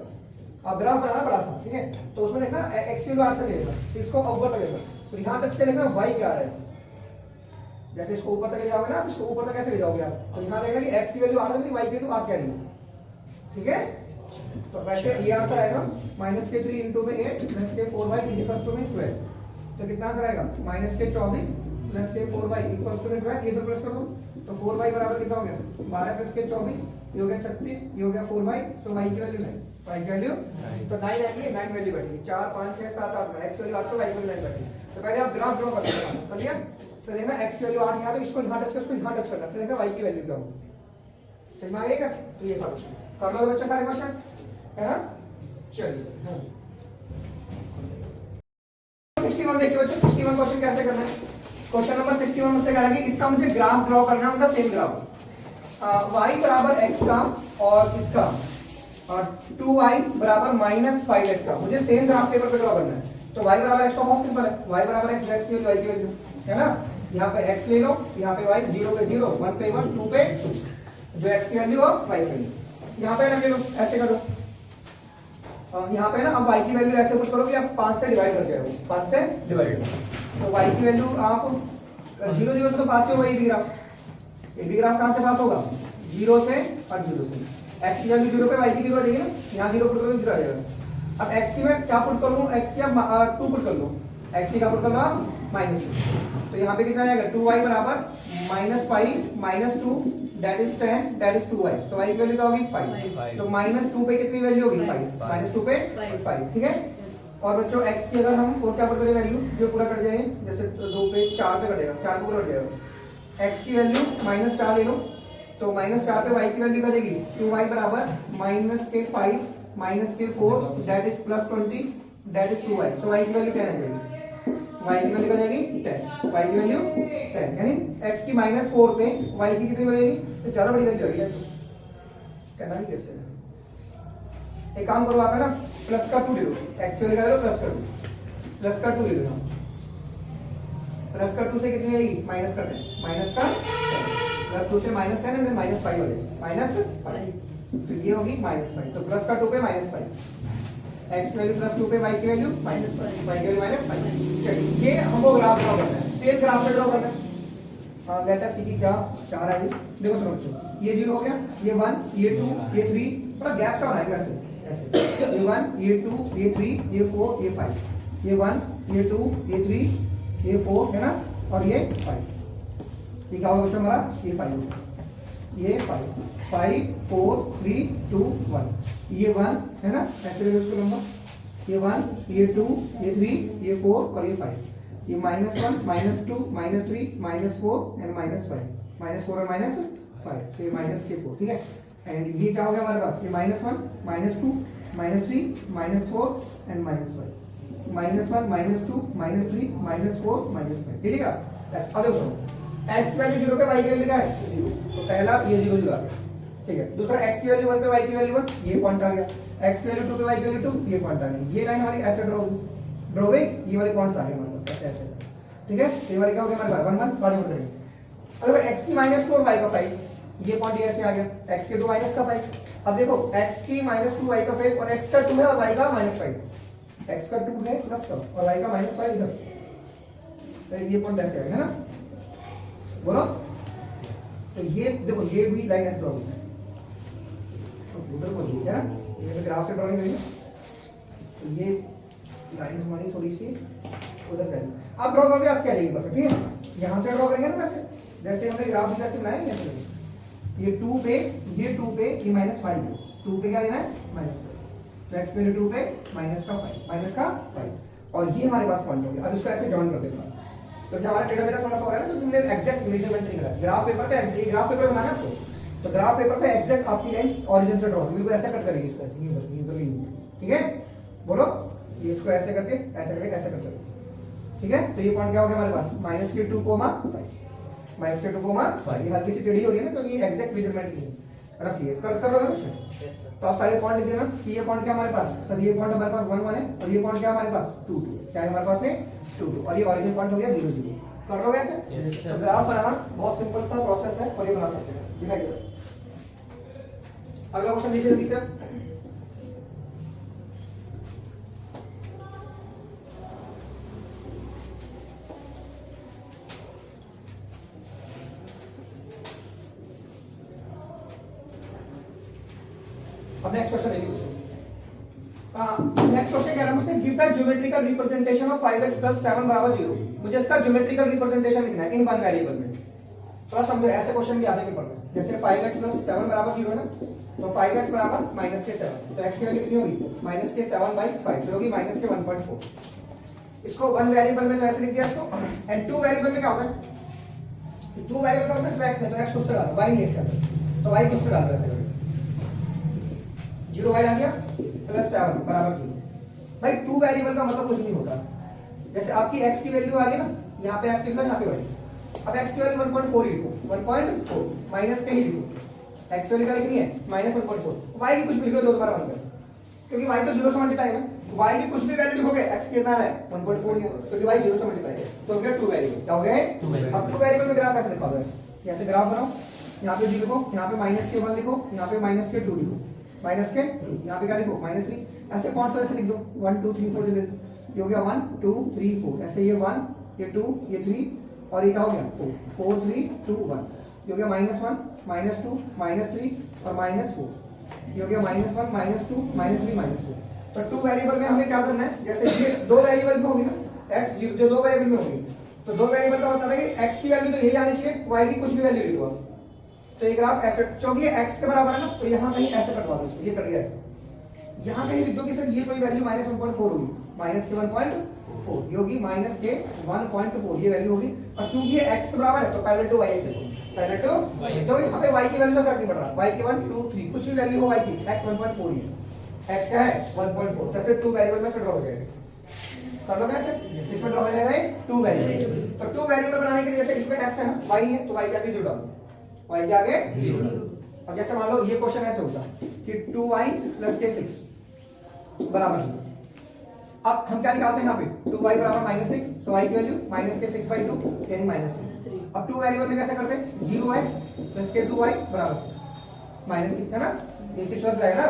आप ग्राफ बनाना बड़ा सा, ठीक है, तो उसमें देखना x की वैल्यू 8 तक लेगा, इसको ऊपर तक लेगा, तो यहाँ टच के देखना y क्या आ रहा है, जैसे इसको ऊपर तक ले जाओगे ना, इसको ऊपर तक कैसे ले जाओगे आप, तो यहाँ देखना कि x की वैल्यू 8 है, y की वैल्यू आ क्या रही है। ठीक है, तो वैसे ये आंसर आएगा -3 into में 8 + के 4y = 12। तो कितना आंसर आएगा -24 + के 4y = 12। ये तो प्लस कर दो, तो 4y बराबर कितना हो गया 12 + के 24, ये हो गया 36, ये हो गया 4y, तो y की वैल्यू 9, y की वैल्यू तो 9 आएगी, 9 वैल्यू बैठेगी, 4 5 6 7 8 9, x की वैल्यू 8 तो y की वैल्यू 9 बैठेगी। तो पहले आप ग्राफ ड्रॉ कर लिया, तो देखना x की वैल्यू 8 यहाँ पे, इसको यहाँ टच कर, इसको यहाँ टच करना, फिर देखना y की वैल्यू क्या होगी। सही में आ गया, तो ये था क्वेश्चन, कर लो बच्चों सारे क्वेश्चन, है ना। चलिए 61 देखिए बच्चों, 61 क्वेश्चन कैसे करना है। क्वेश्चन नंबर 61 मुझसे कह रहा है कि इसका मुझे ग्राफ ड्रॉ करना है, उनका सेम ग्राफ y बराबर x का और इसका और 2y बराबर -5x का मुझे सेम ग्राफ पेपर पे ड्रॉ करना है। तो y बराबर x का बहुत सिंपल है, y बराबर x x की वैल्यू y की वैल्यू है ना, यहाँ पे x ले लो, यहाँ पे y 0 पे 0 1 पे 1 2 पे 2 जो x की वैल्यू और y की वैल्यू यहाँ पे रख लो, ऐसे करो यहाँ पे ना अब y की वैल्यू ऐसे कुछ करोगे आप 5 से डिवाइड कर जाओगे, 5 से डिवाइड तो y की वैल्यू आप 0 0 से तो पास ही होगा ये भी ग्राफ कहाँ से पास होगा 0 से और 0 से x की वैल्यू 0 पे y की 0 आ जाएगी ना, यहाँ 0 पुट करोगे 0 आ जाएगा। अब x की मैं क्या पुट कर लूँ, x की आप 2 पुट कर लो, x की क्या पुट कर लो आप -2 तो यहाँ पे कितना आ जाएगा 2y बराबर -5 -2 that is 10 that is 2y so y की वैल्यू क्या होगी 5 तो -2 पे कितनी वैल्यू होगी 5 -2 पे 5 ठीक है। और बच्चों x की अगर हम और क्या पुट करें वैल्यू जो पूरा कट जाए, जैसे 2 पे 4 पे कटेगा 4 पे पूरा कट जाएगा, x की वैल्यू -4 ले लो तो -4 पे y की वैल्यू क्या देगी 2y बराबर -5 -4 that is +20 that is 2y so y की वैल्यू 10 आ जाएगी, y की वैल्यू क्या जाएगी 10 y की वैल्यू 10 यानी x की -4 पे y की कितनी वैल्यू आएगी तो ज्यादा बड़ी वैल्यू आएगी कहना नहीं कैसे एक काम करो आप है ना प्लस का 2 ले लो, x की वैल्यू क्या ले लो प्लस का 2 ले लो, प्लस का 2 से कितनी आएगी माइनस का 10 प्लस 2 से -10 एंड -5 आ जाएगी -5 तो ये होगी -5 तो प्लस का 2 पे -5 x की वैल्यू +2 पे y की वैल्यू -5 y की वैल्यू -5 चलिए ये हमको ग्राफ ड्रॉ करना है, सेम ग्राफ पे ड्रॉ करना है। लेट अस सी कि क्या 4 आई देखो सुनो बच्चों ये 0 हो गया, ये 1 ये 2 ये 3 थोड़ा गैप सा बनाएगा ऐसे ऐसे ये 1 ये 2 ये 3 ये 4 ये 5 ये 1 ये 2 ये 3 ये 4 है ना और ये 5 ये क्या होगा बच्चों हमारा ये 5 होगा, ये 5 5 4 3 2 1 ये 1 है ना ऐसे ले लो इसको लंबा, ये 1 ये 2 ये 3 ये 4 और ये 5 ये -1 -2 -3 -4 एंड -5 -4 और -5 तो ये -4 ठीक है। एंड ये क्या हो गया हमारे पास ये -1 -2 -3 -4 एंड -5 -1 -2 -3 -4 -5 ठीक है। अब देखो सुनो x की वैल्यू 0 पे y की वैल्यू क्या है 0 तो पहला ये 0 0 आ गया ठीक है, दूसरा x की वैल्यू 1 पे y की वैल्यू 1 ये पॉइंट आ गया, x की वैल्यू 2 पे y की वैल्यू 2 ये पॉइंट आ गई, ये लाइन हमारी ऐसे ड्रॉ हो गई ये वाले पॉइंट्स आ गए हमारे पास ऐसे ऐसे ठीक है। ये वाले क्या हो गया हमारे पास 1 1 बाद में उठ रही अब देखो x की -4 y का 5 ये पॉइंट ऐसे आ गया, x के 2 माइनस का 5 अब देखो x की -2 y का 5 और x का 2 है और y का -5 x का 2 है प्लस का और y का -5 इधर तो ये पॉइंट ऐसे आएगा है ना बोलो। तो ये देखो ये भी लाइन ऐसे ड्रॉ होगी उधर को है ना, ये ग्राफ से ड्राइंग करेंगे तो ये लाइन हमारी थोड़ी सी उधर करेंगे आप ड्रॉ करोगे आप क्या लेंगे परफेक्ट ठीक है। यहाँ से ड्रॉ करेंगे ना वैसे जैसे हमने ग्राफ जैसे बनाया है ये 2 पे ये -5 2 पे क्या लेना है -5 तो x वैल्यू 2 पे -5 और ये हमारे पास पॉइंट हो गया। अब इसको ऐसे जॉइन कर देते हैं तो क्या हमारा टेढ़ा मेढ़ा थोड़ा सा हो रहा है ना तो तुमने एग्जैक्ट मेजरमेंट नहीं करा ग्राफ पेपर पे ये ग्राफ पेपर बनाना है आपको तो ग्राफ पेपर पे एग्जैक्ट आपकी लाइन ओरिजिन से ड्रॉ बिल्कुल ऐसे कट करेगी इसको ऐसे ठीक है बोलो ये इसको ऐसे करके ऐसे करके ठीक है। तो ये पॉइंट क्या हो गया हमारे पास -2 -2 ये हल्की सी टेढ़ी हो रही है ना तो ये एग्जैक्ट मेजरमेंट नहीं है रफ ये कर लो क्वेश्चन तो आप सारे पॉइंट लिख देना कि ये पॉइंट क्या हमारे पास सर ये पॉइंट हमारे पास 1 1 है और ये पॉइंट क्या हमारे पास 2 2 क्या है हमारे पास है 2 2 और ये ओरिजिन पॉइंट हो गया 0 0 कर लोगे ऐसे तो ग्राफ बनाना बहुत सिंपल सा प्रोसेस है और ये बना सकते हैं दिखाइए। अगला क्वेश्चन देखिए जल्दी से अब नेक्स्ट क्वेश्चन देखिए नेक्स्ट क्वेश्चन कह रहा है मुझसे give the geometrical representation of 5x + 7 = 0 मुझे इसका ज्योमेट्रिकल रिप्रेजेंटेशन लिखना है इन वन वेरिएबल में। थोड़ा समझो ऐसे क्वेश्चन भी आते हैं पेपर में जैसे 5x + 7 = 0 है ना तो 5x = -7 तो x की वैल्यू कितनी होगी -7/5 तो होगी -1.4 इसको वन वेरिएबल में ऐसे लिख दिया इसको एंड टू वेरिएबल में क्या होगा टू वेरिएबल का मतलब x है तो x खुद से डालो y नहीं है इसके अंदर तो y खुद से डालो ऐसे 0 y डाल दिया +7 = 0 भाई टू वेरिएबल का मतलब कुछ नहीं होता जैसे आपकी x की वैल्यू आ रही है ना, यहाँ पे x लिख लो, यहाँ पे y। अब x की वैल्यू 1.4 लिखो, 1.4 माइनस के ही लिखो, x वैल्यू क्या लिखनी है -1.4, y की कुछ भी लिखो, दो दोबारा 1 कर, क्योंकि y तो 0 से मल्टीप्लाई है, y की कुछ भी वैल्यू लिखोगे, x कितना है 1.4 है, क्योंकि y 0 से मल्टीप्लाई है, तो हो गया 2 वेरिएबल। क्या हो गया? अब 2 वेरिएबल में ग्राफ ऐसे लिखोगे, ऐसे ग्राफ बनाओ, यहाँ पे 0 लिखो, यहाँ पे -k1 लिखो, यहाँ पे -k2 लिखो, माइनस के यहाँ पे क्या लिखो -3, ऐसे पांच तो ऐसे लिख दो, 1 2 3 4 ले, ये हो गया 1 2 3 4, ऐसे ये 1 ये 2 ये 3 और ये क्या हो गया 4 4 3 2 1, ये हो गया -1 -2 -3 और -4, ये हो गया -1 -2 -3 -4। तो 2 वेरिएबल में हमें क्या करना है, जैसे ये दो वेरिएबल में होगी ना, x जो दो वेरिएबल में होगी, तो दो वेरिएबल का मतलब है कि x की वैल्यू तो यही आनी चाहिए, y की कुछ भी वैल्यू लिख दो। तो ये ग्राफ ऐसे, क्योंकि ये x के बराबर है ना, तो यहाँ कहीं ऐसे कटवा दो, ये कट गया ऐसे, यहाँ कहीं लिख दो कि सर ये कोई वैल्यू -1.4 होगी, -1.4 ये होगी -1.4 ये वैल्यू होगी, और चूंकि ये x के बराबर है तो parallel to y axis, parallel to, तो यहाँ पे y की वैल्यू का फर्क नहीं पड़ रहा, y की 1 2 3 कुछ भी वैल्यू हो y की, x 1.4 ही है, x क्या है 1.4, जैसे 2 वेरिएबल में से ड्रॉ हो जाएगा, कर लो कैसे, इसमें ड्रॉ हो जाएगा 2 वेरिएबल, तो 2 वेरिएबल बनाने के लिए जैसे इसमें x है ना, y है, तो y का 0 डालो, y के आगे 0। अब जैसे मान लो ये क्वेश्चन ऐसे होता कि 2y + k6 बराबर 0, अब हम क्या निकालते हैं यहाँ पे 2y बराबर -6, तो y की वैल्यू -k6/2 यानी -3। अब 2 वेरिएबल में कैसे करते हैं, 0x + k2y बराबर 6 -6 है ना, ये 6 बच जाएगा ना।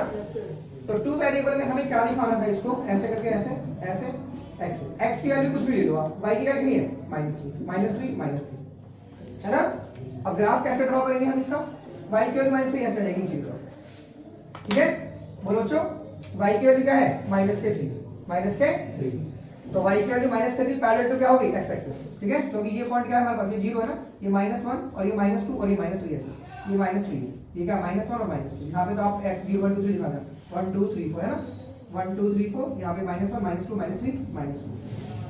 तो 2 वेरिएबल में हमें क्या लिखाना था, इसको ऐसे करके ऐसे ऐसे x की वैल्यू कुछ भी ले लो आप, y की क्या लिखनी है -3 है ना। अब ग्राफ कैसे ड्रॉ करेंगे हम इसका, y की वैल्यू -3 ऐसे आएगी नीचे की तरफ, ठीक है, बोलो बच्चों, y की वैल्यू क्या है -k3 तो y की वैल्यू -3 पैरेलल टू क्या होगी x एक्सिस, ठीक है, क्योंकि ये पॉइंट क्या है हमारे पास, ये 0 है ना, ये -1 और ये -2 और ये -3 ऐसे, ये -3 ये क्या -1 और -2, यहाँ पे तो आप x 0 1 2 3 लिखा था, 1 2 3 4 है ना, 1 2 3 4, यहाँ पे -1 -2 -3 -2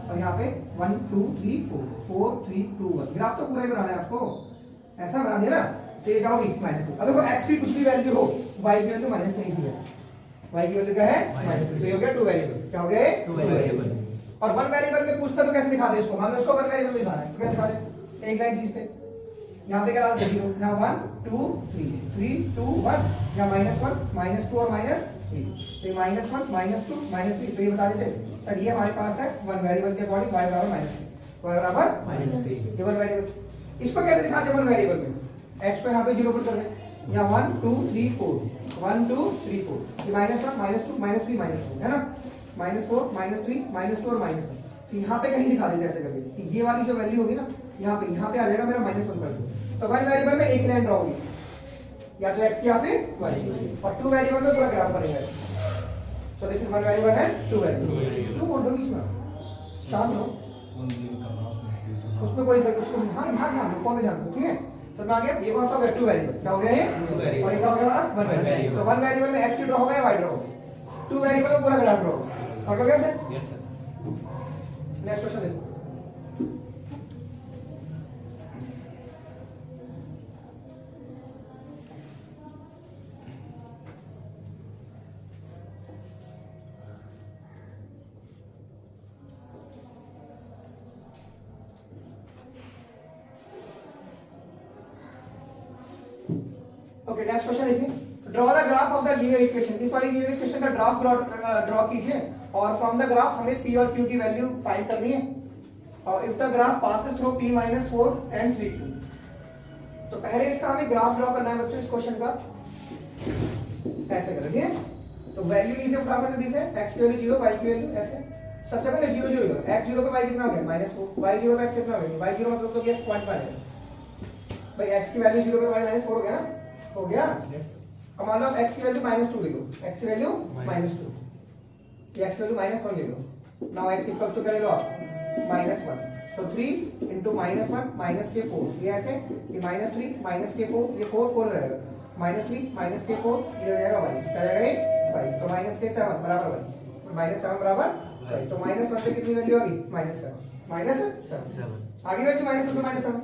और यहाँ पे 1 2 3 4 4 3 2 1, ग्राफ तो पूरा ही बनाना है आपको, ऐसा बना दिया ना, तो ये क्या होगी -2। अब देखो x की कुछ भी वैल्यू हो, y की वैल्यू -3 ही है, y की वैल्यू क्या है -3, तो ये हो गया 2 वेरिएबल, क्या हो गए 2 वेरिएबल। और 1 वेरिएबल में पूछता तो कैसे दिखा दे इसको, मान लो इसको 1 वेरिएबल में दिखाना है, तो कैसे दिखा दे, एक लाइन खींचते, यहाँ पे क्या डालते 0, यहाँ 1 2 3 3 2 1, यहाँ -1 -2 और -3, तो ये -1 -2 -3, तो ये बता देते सर ये हमारे पास है 1 वेरिएबल के अकॉर्डिंग y बराबर -3, y बराबर -3, ये 1 वेरिएबल। इसको कैसे दिखाते हैं 1 वेरिएबल में, x को यहाँ पे 0 पुट कर दे, यहाँ 1 2 3 4 1 2 3 4, ये -1 -2 -3 -4 है ना, -4 -3 -2 और -1, तो यहाँ पे कहीं दिखा देते ऐसे करके कि ये वाली जो वैल्यू होगी ना, यहाँ पे आ जाएगा मेरा -1 कर दो, तो 1 वेरिएबल में एक लाइन ड्रॉ होगी, या तो x की या फिर y, और 2 वेरिएबल में पूरा ग्राफ बनेगा। सो दिस इज 1 वेरिएबल है 2 वेरिएबल, तू बोल दो बीच में शांत रहो, उसमें कोई उसको हाँ फोन में ध्यान दो, ठीक है, समझ में आ गया। ये कौन सा हो गया 2 वेरिएबल, क्या हो गया ये, और ये क्या हो गया हमारा 1 वेरिएबल। तो 1 वेरिएबल में x ड्रॉ होगा या y ड्रॉ होगा, 2 वेरिएबल में पूरा ग्राफ ड्रॉ होगा, और कैसे, यस सर। नेक्स्ट क्वेश्चन देखो, ओके नेक्स्ट क्वेश्चन देखिए, draw the graph of the linear equation, इस वाली लीनियर इक्वेशन का ग्राफ ड्रॉ कीजिए, और फ्रॉम द ग्राफ हमें p और q की वैल्यू फाइंड करनी है, और if the graph passes through p - 4 and 3q, तो पहले इसका हमें ग्राफ ड्रॉ करना है बच्चों इस क्वेश्चन का, ऐसे करेंगे, तो वैल्यू लीजिए फटाफट जल्दी से, x की वैल्यू 0 y की वैल्यू ऐसे, सबसे पहले 0 0 लो, x 0 पे y कितना हो गया -4, y 0 पे x कितना हो गया, y 0 मतलब तो x पॉइंट पर है भाई, x की वैल्यू 0 पे y -4 हो गया ना, हो गया यस। अब मान लो x की वैल्यू -2 ले लो, x की वैल्यू -2, ये x की वैल्यू -1 ले लो, नाउ x इक्वल्स टू क्या ले लो आप -1, तो 3 into -1 -k4, ये ऐसे, ये -3 -k4, ये 4 4 रहेगा, -3 -k4, ये हो जाएगा y, क्या जाएगा ये y, तो -k7 बराबर y, -7 बराबर y, तो -1 पे कितनी वैल्यू आ गई -7 आगे वैल्यू -1 तो -7।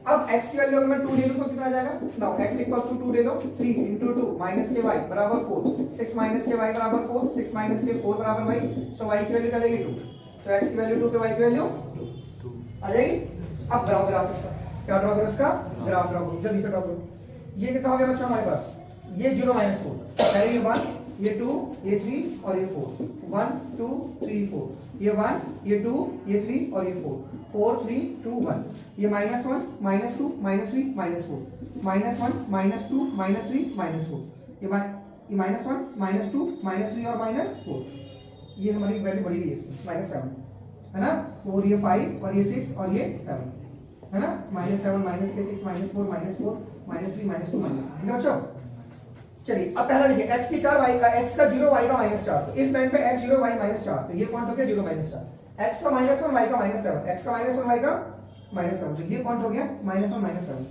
अब x की वैल्यू अगर मैं 2 ले लूं तो कितना आ जाएगा, नाउ x इक्वल्स टू 2 ले लो, 3 into 2 -ky बराबर 4, 6 - ky बराबर 4, 6 - k4 बराबर y, सो y की वैल्यू क्या देगी 2, तो x की वैल्यू 2 पे y की वैल्यू आ जाएगी। अब ड्रॉ ग्राफ इसका, क्या ड्रॉ करो इसका ग्राफ ड्रॉ करो, जल्दी से ड्रॉ करो। ये कितना हो गया बच्चों हमारे पास, ये 0 माइनस 4, पहले ये 1 ये 2 ये 3 और ये 4, 1 2 3 4, ये 1 ये 2 ये 3 और ये 4, 4 3 2 1, ये -1 -2 -3 -4, -1 -2 -3 -4, ये -1 -2 -3 और -4, ये हमारी वैल्यू बढ़ी हुई है इसमें -7 है ना, 4 ये 5 और ये 6 और ये 7 है ना, -7 -6 -4 -4 -3 -2 ठीक है बच्चों। चलिए अब पहला देखिए x की 4 y का x का 0 y का -4, तो इस लाइन पे x 0 y -4, तो ये पॉइंट हो गया 0 -4, x का -1 y का -7, x का -1 y का -7, तो ये पॉइंट हो गया -1 -7,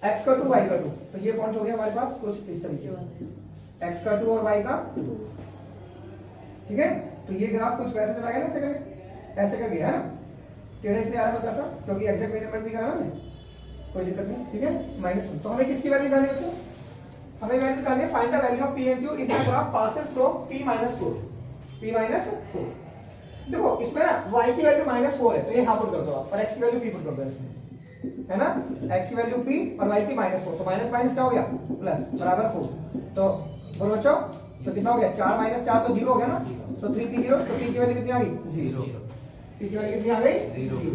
x का 2 y का 2, तो ये पॉइंट हो गया हमारे पास कुछ इस तरीके से x का 2 और y का 2, ठीक है। तो ये ग्राफ कुछ वैसे चला गया ना, ऐसे करके ऐसे कर गया है ना, टेढ़ा इसलिए आ रहा है हल्का सा क्योंकि एग्जैक्ट मेजरमेंट नहीं करा ना मैं, कोई दिक्कत नहीं, ठीक है। -1, तो हमें किसकी वैल्यू निकालनी है बच्चों, हमें वैल्यू निकालनी है find the value of p and q if the graph passes through p - 4, p - 4। देखो इसमें ना y की वैल्यू -4 है, तो ये यहां पुट कर दो आप, और x की वैल्यू p पुट कर दो इसमें, है ना, x की वैल्यू p और y की -4, तो माइनस माइनस क्या हो गया प्लस बराबर 4, तो बोलो बच्चों तो कितना हो गया 4 - 4 तो 0 हो गया ना, तो 3p0, तो p की वैल्यू कितनी आ गई 0, p की वैल्यू कितनी आ गई 0,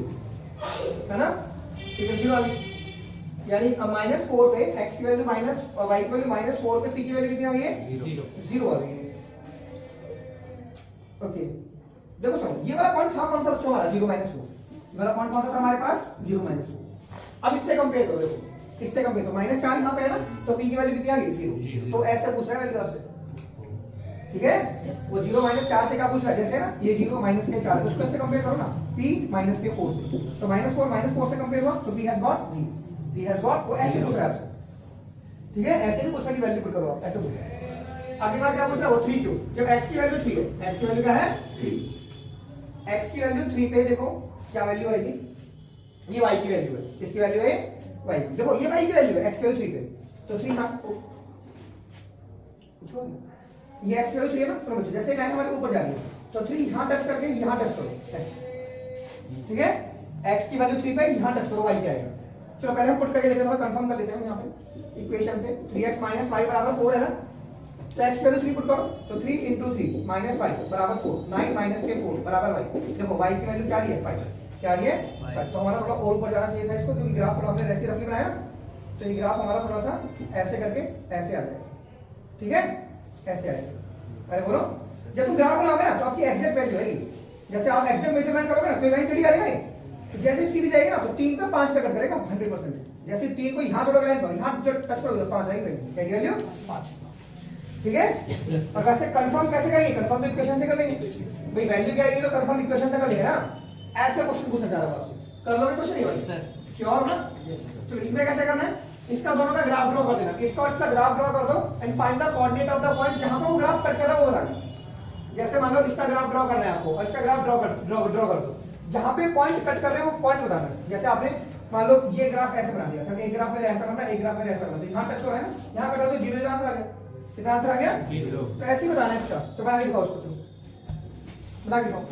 है ना, ठीक है 0 आ गई, यानी -4 पे x की वैल्यू माइनस और y की वैल्यू -4 पे p की वैल्यू कितनी आ गई है 0 आ गई है। ओके देखो सुनो, ये वाला पॉइंट था कौन सा बच्चों वाला 0 - 4, ये वाला पॉइंट कौन सा था हमारे पास 0 - 4। अब इससे कंपेयर करो, देखो इससे कंपेयर तो -4 यहां पे है ना, तो p की वैल्यू कितनी आ गई 0, तो ऐसे पूछ रहा है वैल्यू आपसे, ठीक है, वो 0 - 4 से क्या पूछ रहा है, जैसे ना ये 0 - के 4, उसको इससे कंपेयर करो ना p - के 4 से, तो -4 से कंपेयर हुआ, तो p has got 0, p has got, वो ऐसे पूछ रहा है आपसे, ठीक है, ऐसे नहीं पूछ रहा कि वैल्यू पुट करो आप, ऐसे पूछ रहा है। अगली बार क्या पूछ रहा है वो 3 क्यों, जब x की वैल्यू 3 है, x की वैल्यू क्या है 3, x की वैल्यू 3 पे देखो क्या वैल्यू आएगी, ये y की वैल्यू है, इसकी वैल्यू है y की, देखो ये y की वैल्यू है, x की वैल्यू 3 पे, तो 3 हां पूछो, ये x की वैल्यू 3 है ना, तो बच्चों जैसे लाइन हमारे ऊपर जा रही है, तो 3 यहां टच करके यहां टच करो ऐसे, ठीक है, x की वैल्यू 3 पे यहां टच करो, y क्या आएगा, चलो पहले हम पुट करके देखते हैं, कंफर्म कर लेते हैं यहां पे इक्वेशन से, 3x - y बराबर 4 है ना, तो x की वैल्यू 3 पुट करो, तो 3 * 3 - y बराबर 4, 9 - के 4 बराबर y, देखो y की वैल्यू क्या ली है 5, क्या ली है 5, तो हमारा थोड़ा और ऊपर जाना चाहिए था इसको, क्योंकि ग्राफ थोड़ा हमने ऐसे रफली बनाया, तो ये ग्राफ हमारा थोड़ा सा ऐसे करके ऐसे आ जाएगा, ठीक है, ऐसे आ जाएगा। अरे बोलो जब तुम ग्राफ बनाओगे ना तो आपकी एग्जैक्ट वैल्यू आएगी, जैसे आप एग्जैक्ट मेजरमेंट करोगे ना तो लाइन टेढ़ी आ रही है, तो जैसे सीधी जाएगी ना तो 3 पे 5 पे कट करेगा 100%, जैसे 3 को यहां जोड़ोगे लाइन पर, यहां जो टच करोगे तो 5 आएगी, क्या की वैल्यू 5, ठीक है। और वैसे कंफर्म कैसे करेंगे, कंफर्म तो इक्वेशन से कर लेंगे, भाई वैल्यू क्या आएगी तो कंफर्म इक्वेशन से कर लेंगे ना, ऐसे क्वेश्चन पूछा जा रहा है आपसे, कर लोगे कुछ नहीं भाई सर, श्योर हो ना, तो इसमें कैसे करना है, इसका दोनों का ग्राफ ड्रॉ कर देना, इसका और इसका ग्राफ ड्रॉ कर दो and find the coordinate of the point जहां पे वो ग्राफ कट कर रहा है वो बताना, जैसे मान लो इसका ग्राफ ड्रॉ करना है आपको और इसका ग्राफ ड्रॉ कर दो, जहां पे पॉइंट कट कर रहे हैं वो पॉइंट बताना है, जैसे आपने मान लो ये ग्राफ ऐसे बना दिया, एक ग्राफ में ऐसा करना, एक ग्राफ में ऐसा करना, यहां टच हो रहा है ना, यहां कट हो तो 0 आंसर आ गया, कितना आंसर आ गया 0, तो ऐसे ही बताना है इसका, तो बना के दिखाओ उसको, बना के दिखाओ।